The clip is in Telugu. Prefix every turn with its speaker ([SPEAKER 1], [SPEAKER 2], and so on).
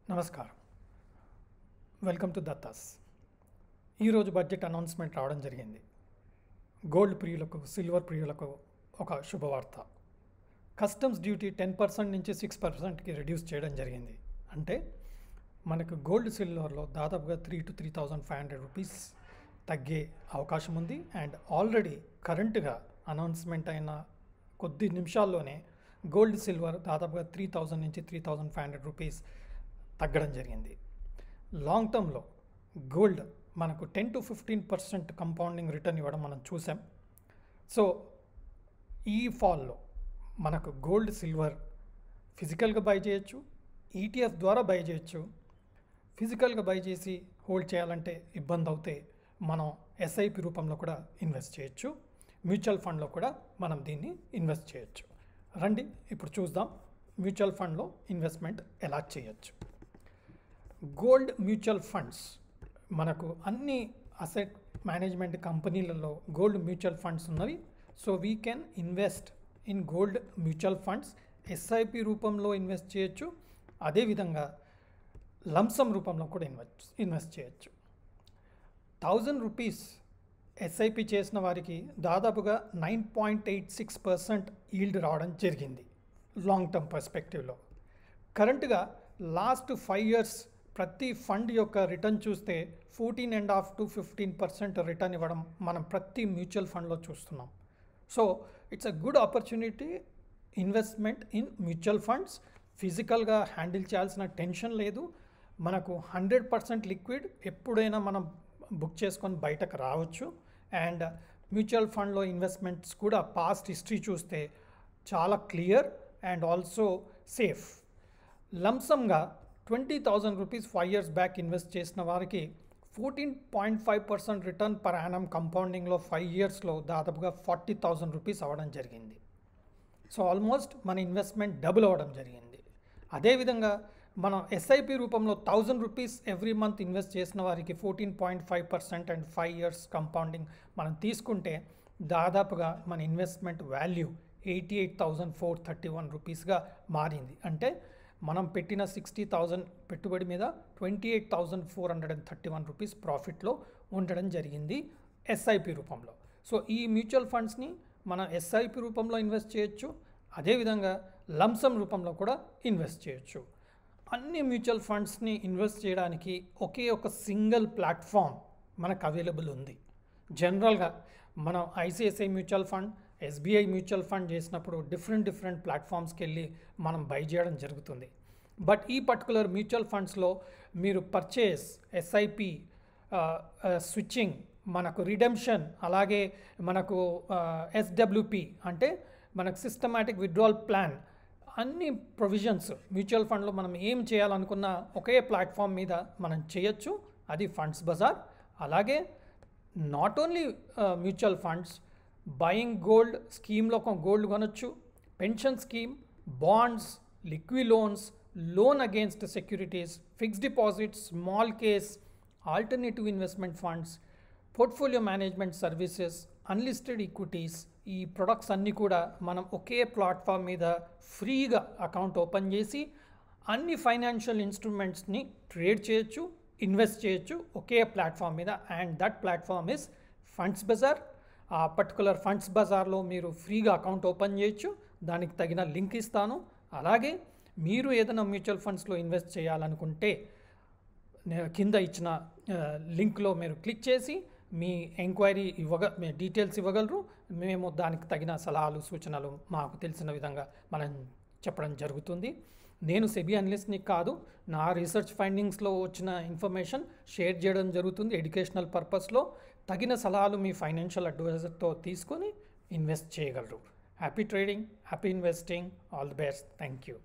[SPEAKER 1] నమస్కారం. Welcome to Dattas. ఈరోజు బడ్జెట్ అనౌన్స్మెంట్ రావడం జరిగింది. గోల్డ్ ప్రియులకు, సిల్వర్ ప్రియులకు ఒక శుభవార్త. కస్టమ్స్ డ్యూటీ 10% నుంచి 6%కి రెడ్యూస్ చేయడం జరిగింది. అంటే మనకు గోల్డ్ సిల్వర్లో దాదాపుగా 3,000 to 3,500 రూపీస్ తగ్గే అవకాశం ఉంది. అండ్ ఆల్రెడీ కరెంటుగా అనౌన్స్మెంట్ అయిన కొద్ది నిమిషాల్లోనే గోల్డ్ సిల్వర్ దాదాపుగా 3,000 నుంచి 3,500 రూపీస్ తగ్గడం జరిగింది. లాంగ్ టర్మ్లో గోల్డ్ మనకు 10 to 15% కంపౌండింగ్ రిటర్న్ ఇవ్వడం మనం చూసాం. సో ఈ ఫాల్లో మనకు గోల్డ్ సిల్వర్ ఫిజికల్గా బై చేయొచ్చు, ఈటీఎఫ్ ద్వారా బై చేయొచ్చు. ఫిజికల్గా బై చేసి హోల్డ్ చేయాలంటే ఇబ్బంది అవుతే మనం ఎస్ఐపి రూపంలో కూడా ఇన్వెస్ట్ చేయొచ్చు. మ్యూచువల్ ఫండ్లో కూడా మనం దీన్ని ఇన్వెస్ట్ చేయొచ్చు. రండి ఇప్పుడు చూద్దాం మ్యూచువల్ ఫండ్లో ఇన్వెస్ట్మెంట్ ఎలా చేయొచ్చు. గోల్డ్ మ్యూచువల్ ఫండ్స్ మనకు అన్ని అసెట్ మేనేజ్మెంట్ కంపెనీలలో గోల్డ్ మ్యూచువల్ ఫండ్స్ ఉన్నవి. So we can invest in gold mutual funds. SIP రూపంలో ఇన్వెస్ట్ చేయొచ్చు, అదేవిధంగా లంసమ్ రూపంలో కూడా ఇన్వెస్ట్ చేయొచ్చు. 1,000 రూపీస్ ఎస్ఐపి చేసిన వారికి దాదాపుగా 9.86% ఈల్డ్ రావడం జరిగింది లాంగ్ టర్మ్ పర్స్పెక్టివ్లో. కరెంట్గా లాస్ట్ 5 years ప్రతి ఫండ్ యొక్క రిటర్న్ చూస్తే 14.5 to 15% రిటర్న్ ఇవ్వడం మనం ప్రతి మ్యూచువల్ ఫండ్లో చూస్తున్నాం. So it's a good opportunity investment in mutual funds. ఫిజికల్గా హ్యాండిల్ చేయాల్సిన టెన్షన్ లేదు. మనకు 100% లిక్విడ్, ఎప్పుడైనా మనం బుక్ చేసుకొని బయటకు రావచ్చు. అండ్ మ్యూచువల్ ఫండ్లో ఇన్వెస్ట్మెంట్స్ కూడా పాస్ట్ హిస్టరీ చూస్తే చాలా క్లియర్ అండ్ ఆల్సో సేఫ్. లంసమ్గా 20,000 రూపీస్ 5 years బ్యాక్ ఇన్వెస్ట్ చేసిన వారికి 14.5% రిటర్న్ పర్ యానం కంపౌండింగ్లో 5 yearsలో దాదాపుగా 40,000 రూపీస్ అవ్వడం జరిగింది. సో ఆల్మోస్ట్ మన ఇన్వెస్ట్మెంట్ డబుల్ అవ్వడం జరిగింది. అదేవిధంగా మనం ఎస్ఐపి రూపంలో 1,000 రూపీస్ ఎవ్రీ మంత్ ఇన్వెస్ట్ చేసిన వారికి 14.5% అండ్ 5 years కంపౌండింగ్ మనం తీసుకుంటే దాదాపుగా మన ఇన్వెస్ట్మెంట్ వాల్యూ 88,431 రూపీస్గా మారింది. అంటే మనం పెట్టిన 60,000 పెట్టుబడి మీద 28,431 రూపీస్ ప్రాఫిట్లో ఉండడం జరిగింది ఎస్ఐపి రూపంలో. సో ఈ మ్యూచువల్ ఫండ్స్ని మనం ఎస్ఐపి రూపంలో ఇన్వెస్ట్ చేయొచ్చు, అదేవిధంగా లంసమ్ రూపంలో కూడా ఇన్వెస్ట్ చేయొచ్చు. అన్ని మ్యూచువల్ ఫండ్స్ని ఇన్వెస్ట్ చేయడానికి ఒకే ఒక సింగిల్ ప్లాట్ఫామ్ మనకు అవైలబుల్ ఉంది. జనరల్గా మనం ICICI mutual fund, SBI mutual fund చేసినప్పుడు డిఫరెంట్ ప్లాట్ఫామ్స్కి వెళ్ళి మనం బై చేయడం జరుగుతుంది. బట్ ఈ పర్టికులర్ మ్యూచువల్ ఫండ్స్లో మీరు పర్చేస్, ఎస్ఐపి, స్విచ్చింగ్, మనకు రిడెంప్షన్, అలాగే మనకు ఎస్డబ్ల్యూపి అంటే మనకు సిస్టమాటిక్ విత్డ్రాల్ ప్లాన్, అన్ని ప్రొవిజన్స్ మ్యూచువల్ ఫండ్లో మనం ఏం చేయాలనుకున్నా ఒకే ప్లాట్ఫామ్ మీద మనం చేయొచ్చు. అది ఫండ్స్ బజార్. అలాగే not only mutual funds, buying gold స్కీమ్లో ఒక గోల్డ్ కొనొచ్చు, pension scheme, bonds, liquid loans, loan against securities, fixed deposits, small case, alternative investment funds, portfolio management services, unlisted equities, ఈ ప్రొడక్ట్స్ అన్నీ కూడా మనం ఒకే ప్లాట్ఫామ్ మీద ఫ్రీగా అకౌంట్ ఓపెన్ చేసి అన్ని ఫైనాన్షియల్ ఇన్స్ట్రుమెంట్స్ని ట్రేడ్ చేయొచ్చు, ఇన్వెస్ట్ చేయొచ్చు ఒకే ప్లాట్ఫామ్ మీద. And that platform is funds Bazaar. ఆ పర్టికులర్ ఫండ్స్ బజార్లో మీరు ఫ్రీగా అకౌంట్ ఓపెన్ చేయొచ్చు. దానికి తగిన లింక్ ఇస్తాను. అలాగే మీరు ఏదైనా మ్యూచువల్ ఫండ్స్లో ఇన్వెస్ట్ చేయాలనుకుంటే కింద ఇచ్చిన లింక్లో మీరు క్లిక్ చేసి మీ ఎంక్వైరీ మీ డీటెయిల్స్ ఇవ్వగలరు. మేము దానికి తగిన సలహాలు, సూచనలు మాకు తెలిసిన విధంగా మనం చెప్పడం జరుగుతుంది. నేను సెబీ అనలిస్ట్ని కాదు, నా రీసెర్చ్ ఫైండింగ్స్లో వచ్చిన ఇన్ఫర్మేషన్ షేర్ చేయడం జరుగుతుంది ఎడ్యుకేషనల్ పర్పస్లో. తగిన సలహాలు మీ ఫైనాన్షియల్ అడ్వైజర్తో తీసుకొని ఇన్వెస్ట్ చేయగలరు. Happy trading, happy investing, all the best. Thank you.